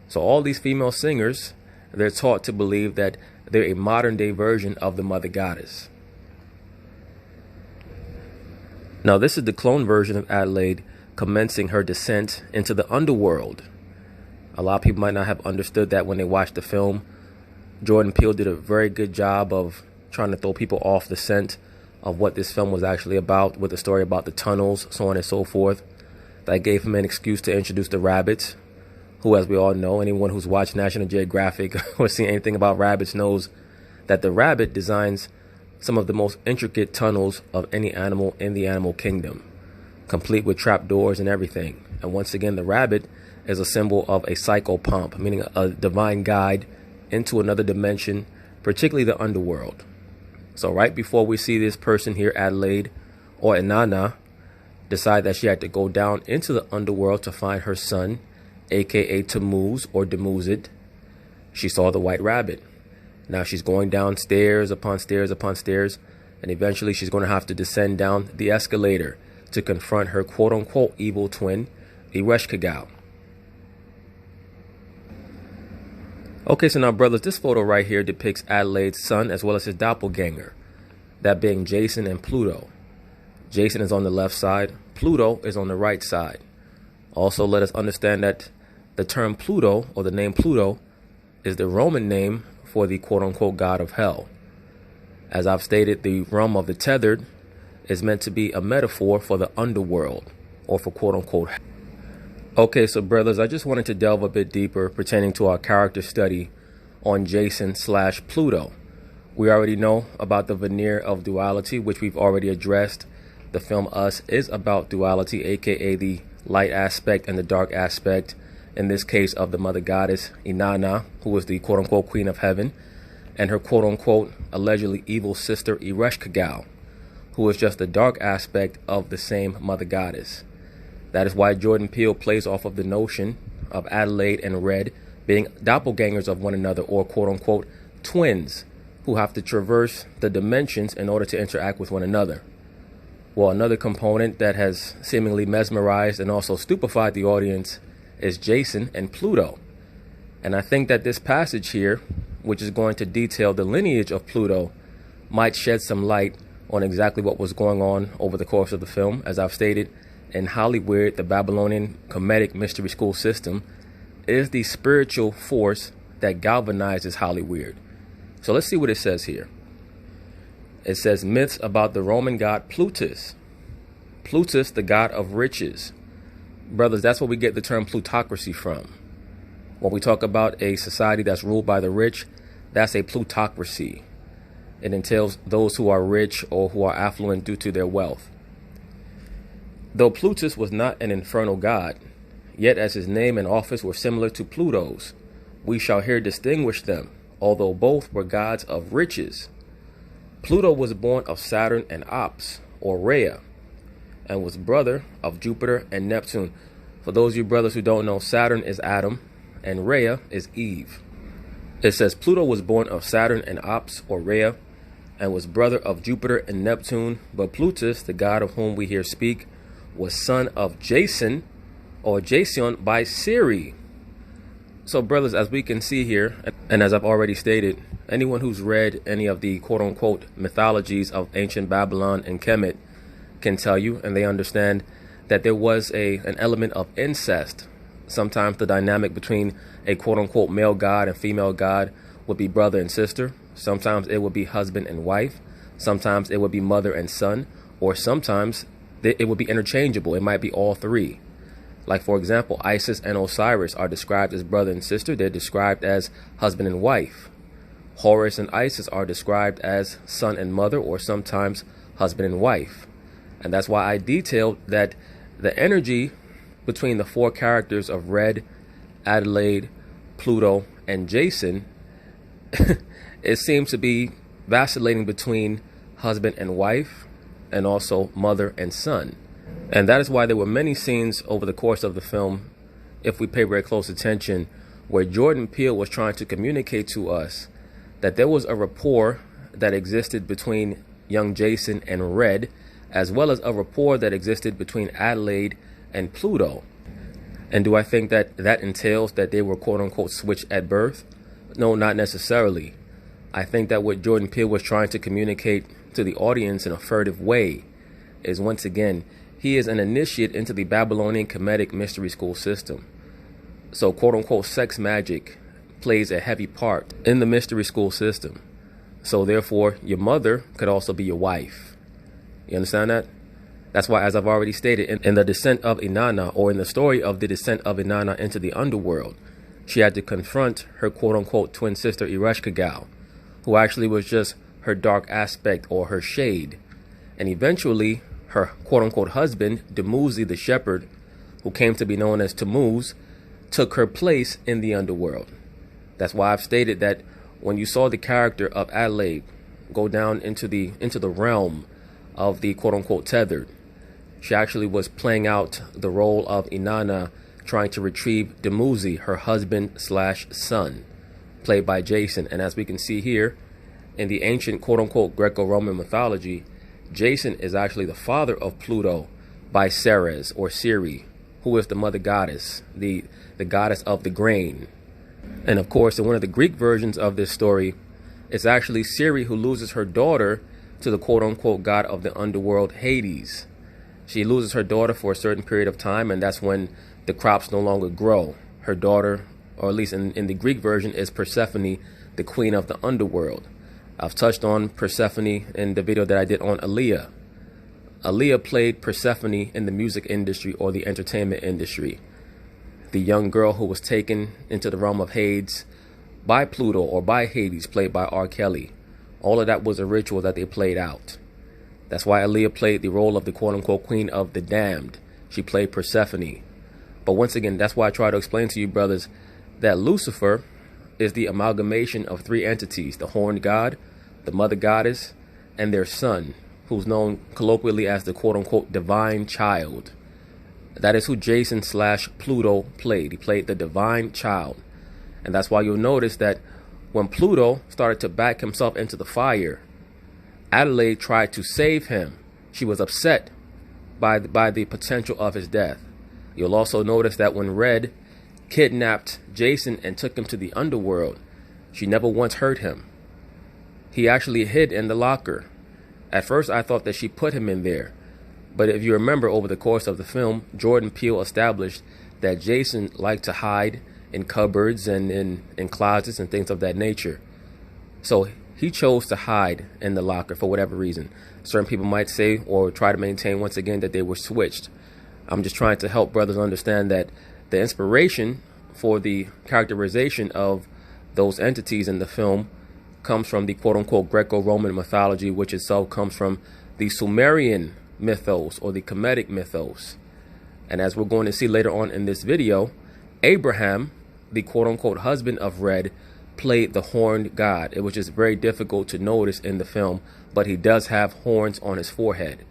So all these female singers, they're taught to believe that they're a modern day version of the mother goddess. Now this is the clone version of Adelaide commencing her descent into the underworld. A lot of people might not have understood that when they watched the film. Jordan Peele did a very good job of trying to throw people off the scent of what this film was actually about, with the story about the tunnels, so on and so forth. That gave him an excuse to introduce the rabbits, who, as we all know, anyone who's watched National Geographic or seen anything about rabbits knows that the rabbit designs some of the most intricate tunnels of any animal in the animal kingdom, complete with trapdoors and everything. And once again, the rabbit is a symbol of a psychopomp, meaning a divine guide into another dimension, particularly the underworld. So right before we see this person here, Adelaide, or Inanna, decide that she had to go down into the underworld to find her son, aka Tammuz or Dumuzid, she saw the white rabbit. Now she's going down stairs upon stairs upon stairs, and eventually she's going to have to descend down the escalator to confront her quote-unquote evil twin, Ereshkigal. Okay, so now brothers, this photo right here depicts Adelaide's son as well as his doppelganger, that being Jason and Pluto. Jason is on the left side, Pluto is on the right side. Also, let us understand that the term Pluto, or the name Pluto, is the Roman name for the quote-unquote god of hell. As I've stated, the realm of the tethered is meant to be a metaphor for the underworld, or for quote-unquote hell. Okay, so brothers, I just wanted to delve a bit deeper pertaining to our character study on Jason/Pluto. We already know about the veneer of duality, which we've already addressed. The film Us is about duality, aka the light aspect and the dark aspect, in this case of the mother goddess Inanna, who is the quote-unquote queen of heaven, and her quote-unquote allegedly evil sister Ereshkigal, who is just the dark aspect of the same mother goddess. That is why Jordan Peele plays off of the notion of Adelaide and Red being doppelgangers of one another, or quote-unquote twins, who have to traverse the dimensions in order to interact with one another. Well, another component that has seemingly mesmerized and also stupefied the audience is Jason and Pluto. And I think that this passage here, which is going to detail the lineage of Pluto, might shed some light on exactly what was going on over the course of the film. As I've stated, in Hollywood, the Babylonian comedic mystery school system is the spiritual force that galvanizes Hollywood. So let's see what it says here. It says myths about the Roman god Plutus. Plutus, the god of riches. Brothers, that's where we get the term plutocracy from. When we talk about a society that's ruled by the rich, that's a plutocracy. It entails those who are rich or who are affluent due to their wealth. Though Plutus was not an infernal god, yet as his name and office were similar to Pluto's, we shall here distinguish them, although both were gods of riches. Pluto was born of Saturn and Ops, or Rhea, and was brother of Jupiter and Neptune. For those of you brothers who don't know, Saturn is Adam, and Rhea is Eve. It says Pluto was born of Saturn and Ops, or Rhea, and was brother of Jupiter and Neptune, but Plutus, the god of whom we here speak, was son of Jason, or Jason, by Siri. So brothers, as we can see here, and as I've already stated, anyone who's read any of the quote-unquote mythologies of ancient Babylon and Kemet can tell you, and they understand, that there was an element of incest. Sometimes the dynamic between a quote-unquote male god and female god would be brother and sister. Sometimes it would be husband and wife. Sometimes it would be mother and son, or sometimes it would be interchangeable. It might be all three. Like, for example, Isis and Osiris are described as brother and sister. They're described as husband and wife. Horus and Isis are described as son and mother, or sometimes husband and wife. And that's why I detailed that the energy between the four characters of Red, Adelaide, Pluto, and Jason, it seems to be vacillating between husband and wife, and also mother and son. And that is why there were many scenes over the course of the film, if we pay very close attention, where Jordan Peele was trying to communicate to us that there was a rapport that existed between young Jason and Red, as well as a rapport that existed between Adelaide and Pluto. And do I think that that entails that they were quote-unquote switched at birth? No, not necessarily. I think that what Jordan Peele was trying to communicate to the audience in a furtive way is, once again, he is an initiate into the Babylonian comedic mystery school system. So quote-unquote sex magic plays a heavy part in the mystery school system. So therefore, your mother could also be your wife. You understand that? That's why, as I've already stated, in the descent of Inanna, or in the story of the descent of Inanna into the underworld, she had to confront her quote-unquote twin sister Ereshkigal, who actually was just her dark aspect, or her shade. And eventually, her quote-unquote husband, Dumuzi the shepherd, who came to be known as Tammuz, took her place in the underworld. That's why I've stated that when you saw the character of Adelaide go down into the realm of the quote-unquote tethered, she actually was playing out the role of Inanna, trying to retrieve Dumuzi, her husband/son, played by Jason. And as we can see here, in the ancient quote-unquote Greco-Roman mythology, Jason is actually the father of Pluto by Ceres, or Siri. who is the mother goddess, the goddess of the grain. And of course, in one of the Greek versions of this story, it's actually Ceres who loses her daughter to the quote-unquote god of the underworld, Hades. She loses her daughter for a certain period of time, and that's when the crops no longer grow. Her daughter, or at least in the Greek version, is Persephone, the queen of the underworld. I've touched on Persephone in the video that I did on Aaliyah. Aaliyah played Persephone in the music industry or the entertainment industry. The young girl who was taken into the realm of Hades by Pluto or by Hades, played by R. Kelly. All of that was a ritual that they played out. That's why Aaliyah played the role of the quote-unquote queen of the damned. She played Persephone. But once again, that's why I try to explain to you, brothers, that Lucifer is the amalgamation of three entities: the horned god, the mother goddess, and their son, who's known colloquially as the quote-unquote divine child. That is who Jason / Pluto played. He played the divine child. And that's why you'll notice that when Pluto started to back himself into the fire, Adelaide tried to save him. She was upset by the potential of his death. You'll also notice that when Red kidnapped Jason and took him to the underworld, she never once hurt him. He actually hid in the locker. At first, I thought that she put him in there. But if you remember, over the course of the film, Jordan Peele established that Jason liked to hide in cupboards and in closets and things of that nature. So he chose to hide in the locker for whatever reason. Certain people might say or try to maintain once again that they were switched. I'm just trying to help brothers understand that the inspiration for the characterization of those entities in the film comes from the quote-unquote Greco-Roman mythology, which itself comes from the Sumerian mythos or the Kemetic mythos. And as we're going to see later on in this video, Abraham, the quote-unquote husband of Red, played the horned god. It was just very difficult to notice in the film, but he does have horns on his forehead.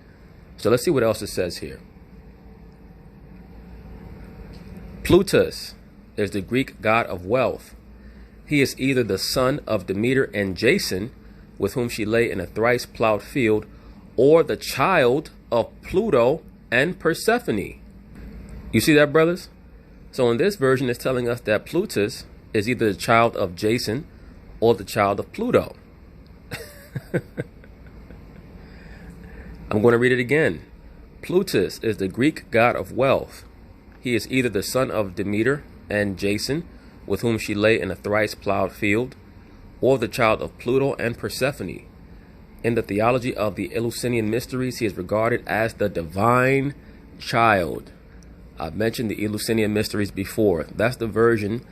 So let's see what else it says here. Plutus is the Greek god of wealth. He is either the son of Demeter and Jason, with whom she lay in a thrice plowed field, or the child of Pluto and Persephone. You see that, brothers? So in this version, it's telling us that Plutus is either the child of Jason or the child of Pluto. I'm going to read it again. Plutus is the Greek god of wealth. He is either the son of Demeter and Jason, with whom she lay in a thrice plowed field, or the child of Pluto and Persephone. In the theology of the Eleusinian mysteries, he is regarded as the divine child. I've mentioned the Eleusinian mysteries before. That's the version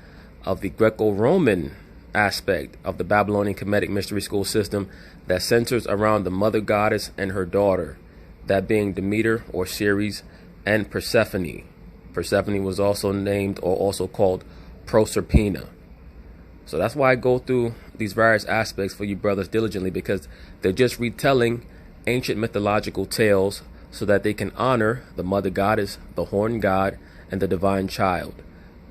of the Greco-Roman aspect of the Babylonian Kemetic mystery school system that centers around the mother goddess and her daughter, that being Demeter or Ceres and Persephone. Persephone was also named or also called Proserpina. So that's why I go through these various aspects for you brothers diligently, because they're just retelling ancient mythological tales so that they can honor the mother goddess, the horned god, and the divine child,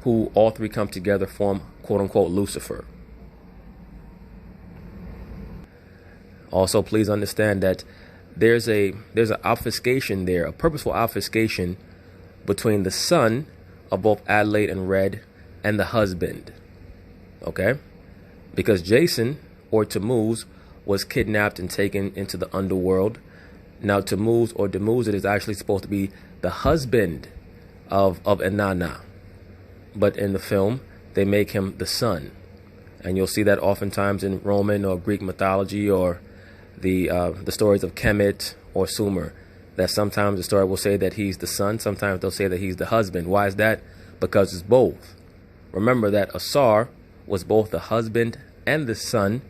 who all three come together form quote-unquote Lucifer. Also, please understand that there's an obfuscation there, a purposeful obfuscation between the son of both Adelaide and Red and the husband. Okay? Because Jason, or Tammuz, was kidnapped and taken into the underworld. Now, Tammuz or Tammuz, it is actually supposed to be the husband of Inanna. But in the film, they make him the son. And you'll see that oftentimes in Roman or Greek mythology, or the stories of Kemet or Sumer, that sometimes the story will say that he's the son, sometimes they'll say that he's the husband. Why is that? Because it's both. Remember that Asar was both the husband and the son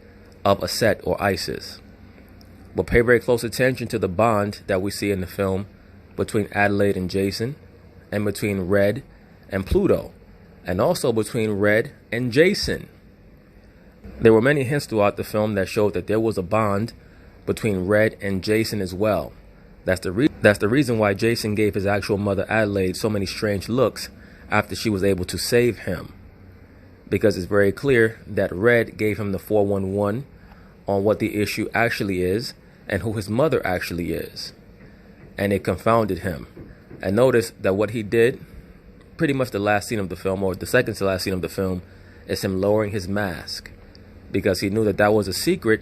of Aset or Isis. But pay very close attention to the bond that we see in the film between Adelaide and Jason, and between Red and Pluto, and also between Red and Jason. There were many hints throughout the film that showed that there was a bond between Red and Jason as well. That's the reason why Jason gave his actual mother Adelaide so many strange looks after she was able to save him. Because it's very clear that Red gave him the 411 on what the issue actually is and who his mother actually is. And it confounded him. And notice that what he did pretty much the last scene of the film, or the second to last scene of the film, is him lowering his mask, because he knew that that was a secret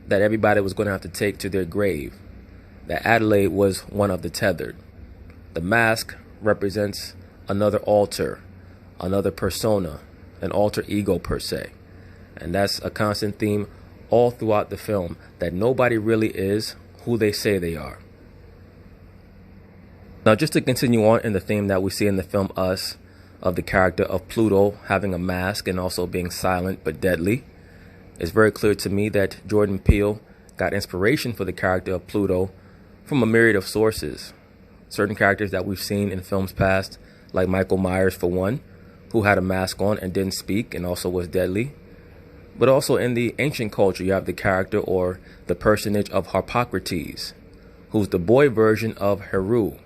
that everybody was going to have to take to their grave, that Adelaide was one of the tethered. The mask represents another alter, another persona, an alter ego per se. And that's a constant theme all throughout the film, that nobody really is who they say they are. Now, just to continue on in the theme that we see in the film Us, of the character of Pluto having a mask and also being silent but deadly, it's very clear to me that Jordan Peele got inspiration for the character of Pluto from a myriad of sources. Certain characters that we've seen in films past, like Michael Myers for one, who had a mask on and didn't speak and also was deadly. But also in the ancient culture, you have the character or the personage of Harpocrates, who's the boy version of Heru,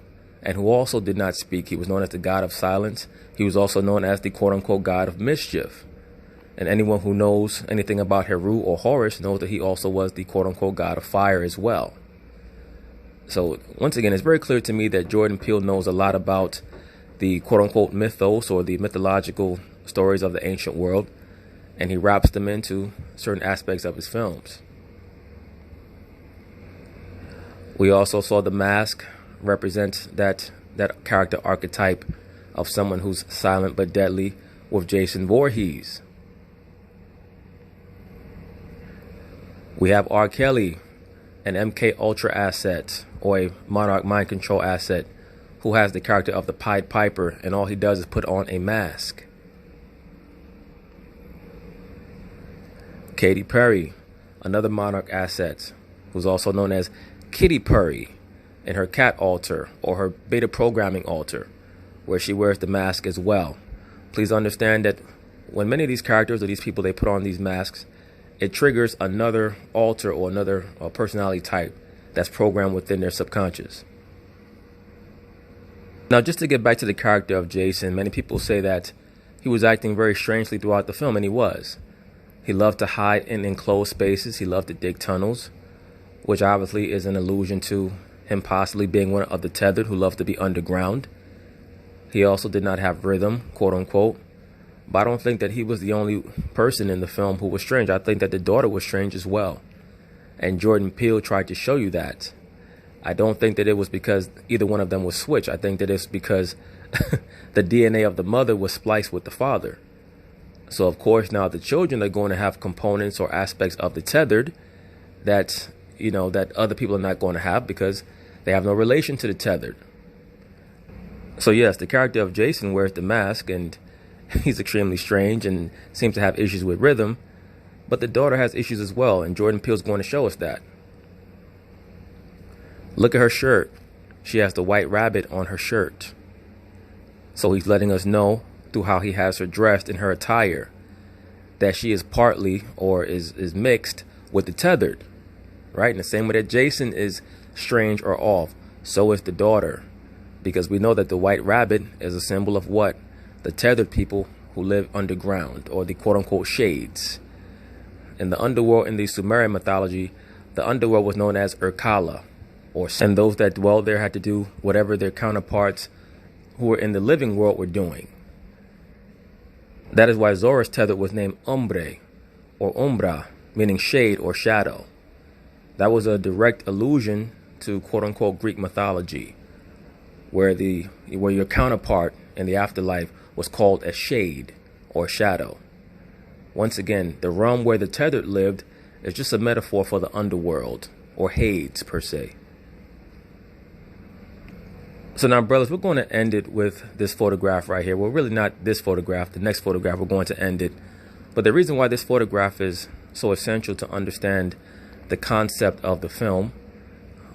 and who also did not speak. He was known as the god of silence. He was also known as the quote-unquote god of mischief. And anyone who knows anything about Heru or Horus knows that he also was the quote-unquote god of fire as well. So once again, it's very clear to me that Jordan Peele knows a lot about the quote-unquote mythos or the mythological stories of the ancient world, and he wraps them into certain aspects of his films. We also saw the mask represent that character archetype of someone who's silent but deadly with Jason Voorhees. We have R. Kelly, an MK Ultra asset or a Monarch mind control asset, who has the character of the Pied Piper, and all he does is put on a mask. Katy Perry, another Monarch asset, who's also known as Kitty Purry, in her cat altar or her beta programming altar, where she wears the mask as well. Please understand that when many of these characters or these people, they put on these masks, it triggers another alter or another personality type that's programmed within their subconscious. Now, just to get back to the character of Jason, many people say that he was acting very strangely throughout the film, and he was. He loved to hide in enclosed spaces. He loved to dig tunnels, which obviously is an allusion to him possibly being one of the tethered who loved to be underground. He also did not have rhythm, quote unquote. But I don't think that he was the only person in the film who was strange. I think that the daughter was strange as well. And Jordan Peele tried to show you that. I don't think that it was because either one of them was switched. I think that it's because the DNA of the mother was spliced with the father. So, of course, now the children are going to have components or aspects of the tethered that, that other people are not going to have because they have no relation to the tethered. So, yes, the character of Jason wears the mask, and he's extremely strange and seems to have issues with rhythm. But the daughter has issues as well, and Jordan Peele's going to show us that. Look at her shirt. She has the white rabbit on her shirt. So he's letting us know through how he has her dressed in her attire that she is partly or is mixed with the tethered, right? In the same way that Jason is strange or off, so is the daughter, because we know that the white rabbit is a symbol of what? The tethered people who live underground, or the quote-unquote shades. In the underworld, in the Sumerian mythology, the underworld was known as Urkala, and those that dwelled there had to do whatever their counterparts who were in the living world were doing. That is why Zora's tether was named Umbre, or Umbra, meaning shade or shadow. That was a direct allusion to quote-unquote Greek mythology, where your counterpart in the afterlife was called a shade or shadow. Once again, the realm where the tethered lived is just a metaphor for the underworld, or Hades per se. So now, brothers, we're going to end it with this photograph right here. Well, really not this photograph. The next photograph, we're going to end it. But the reason why this photograph is so essential to understand the concept of the film,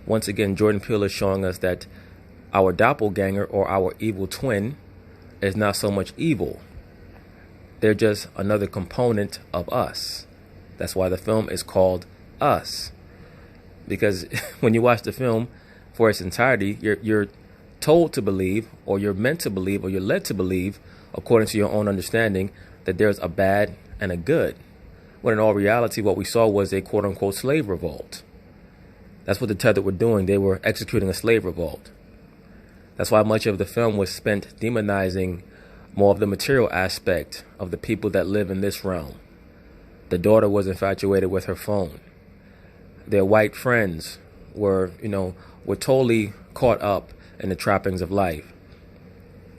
once again, Jordan Peele is showing us that our doppelganger or our evil twin is not so much evil. They're just another component of us. That's why the film is called Us. Because when you watch the film for its entirety, you're told to believe, or you're meant to believe, or you're led to believe, according to your own understanding, that there's a bad and a good. When in all reality, what we saw was a quote-unquote slave revolt. That's what the tethered were doing. They were executing a slave revolt. That's why much of the film was spent demonizing more of the material aspect of the people that live in this realm. The daughter was infatuated with her phone. Their white friends were totally caught up in the trappings of life.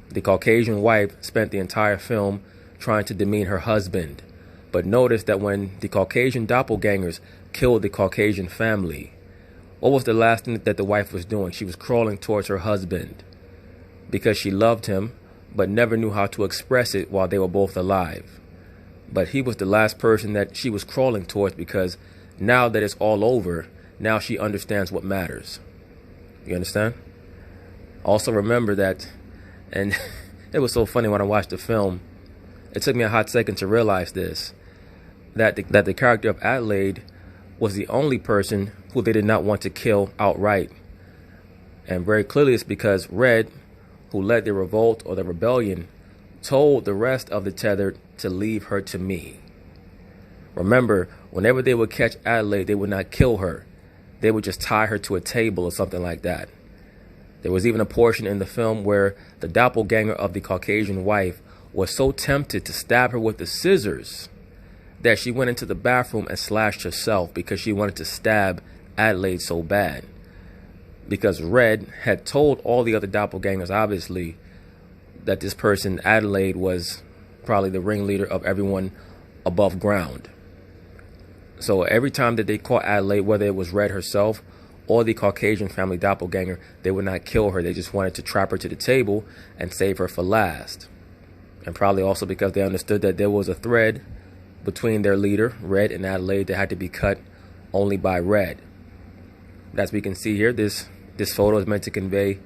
The Caucasian wife spent the entire film trying to demean her husband, but notice that when the Caucasian doppelgangers killed the Caucasian family, what was the last thing that the wife was doing? She was crawling towards her husband because she loved him, but never knew how to express it while they were both alive. But he was the last person that she was crawling towards, because now that it's all over, now she understands what matters. You understand? Also remember that, and it was so funny when I watched the film, it took me a hot second to realize this, that the character of Adelaide was the only person who they did not want to kill outright. And very clearly it's because Red, who led the revolt or the rebellion, told the rest of the tethered to leave her to me. Remember, whenever they would catch Adelaide, they would not kill her. They would just tie her to a table or something like that. There was even a portion in the film where the doppelganger of the Caucasian wife was so tempted to stab her with the scissors that she went into the bathroom and slashed herself because she wanted to stab Adelaide so bad. Because Red had told all the other doppelgangers, obviously, that this person, Adelaide, was probably the ringleader of everyone above ground. So every time that they caught Adelaide, whether it was Red herself or the Caucasian family doppelganger, they would not kill her. They just wanted to trap her to the table and save her for last. And probably also because they understood that there was a thread between their leader, Red, and Adelaide that had to be cut only by Red. As we can see here, this photo is meant to convey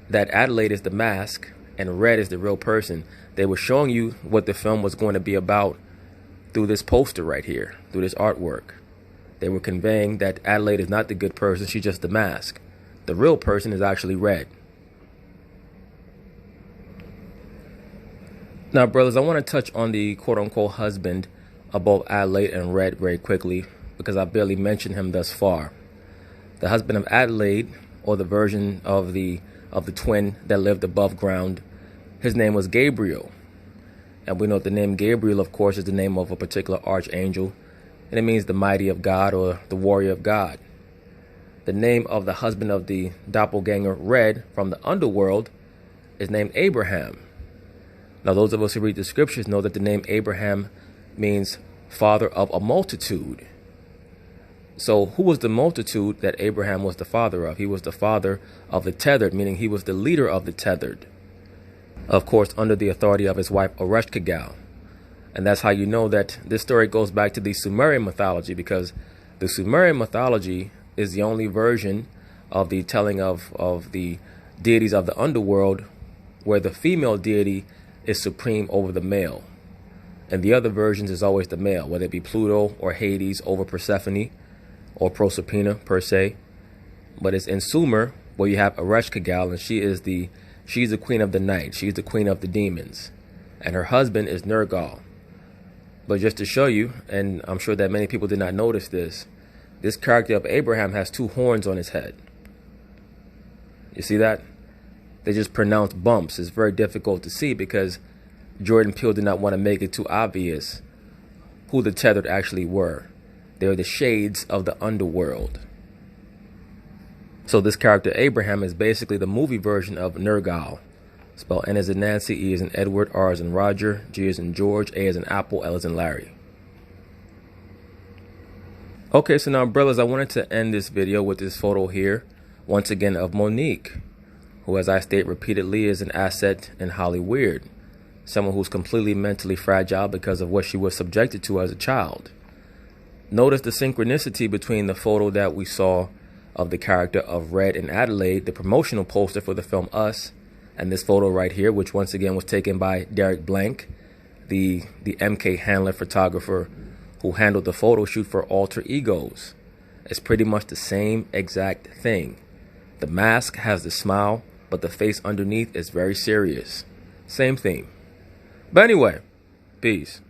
that Adelaide is the mask and Red is the real person. They were showing you what the film was going to be about through this poster right here, through this artwork. They were conveying that Adelaide is not the good person, she's just the mask. The real person is actually Red. Now, brothers, I want to touch on the quote-unquote husband of both Adelaide and Red very quickly, because I barely mentioned him thus far. The husband of Adelaide, or the version of the twin that lived above ground, his name was Gabriel. And we know the name Gabriel, of course, is the name of a particular archangel, and it means the mighty of God or the warrior of God. The name of the husband of the doppelganger Red from the underworld is named Abraham. Now, those of us who read the scriptures know that the name Abraham means father of a multitude. So who was the multitude that Abraham was the father of? He was the father of the tethered, meaning he was the leader of the tethered. Of course, under the authority of his wife, Ereshkigal. And that's how you know that this story goes back to the Sumerian mythology, because the Sumerian mythology is the only version of the telling of the deities of the underworld where the female deity is supreme over the male. And the other versions is always the male, whether it be Pluto or Hades over Persephone or Proserpina per se. But it's in Sumer where you have Ereshkigal, and she's the queen of the night. She's the queen of the demons. And her husband is Nergal. But just to show you, and I'm sure that many people did not notice this character of Abraham has two horns on his head. You see that? They just pronounced bumps. It's very difficult to see because Jordan Peele did not want to make it too obvious who the tethered actually were. They're the shades of the underworld. So this character Abraham is basically the movie version of Nergal. Spelled N as in Nancy, E as in Edward, R as in Roger, G as in George, A as in Apple, L as in Larry. Okay, so now, brothers, I wanted to end this video with this photo here, once again, of Monique, who, as I state repeatedly, is an asset in Hollywood. Someone who's completely mentally fragile because of what she was subjected to as a child. Notice the synchronicity between the photo that we saw of the character of Red and Adelaide, the promotional poster for the film Us, and this photo right here, which once again was taken by Derek Blank, the MK Handler photographer who handled the photo shoot for Alter Egos. It's pretty much the same exact thing. The mask has the smile, but the face underneath is very serious. Same theme. But anyway, peace.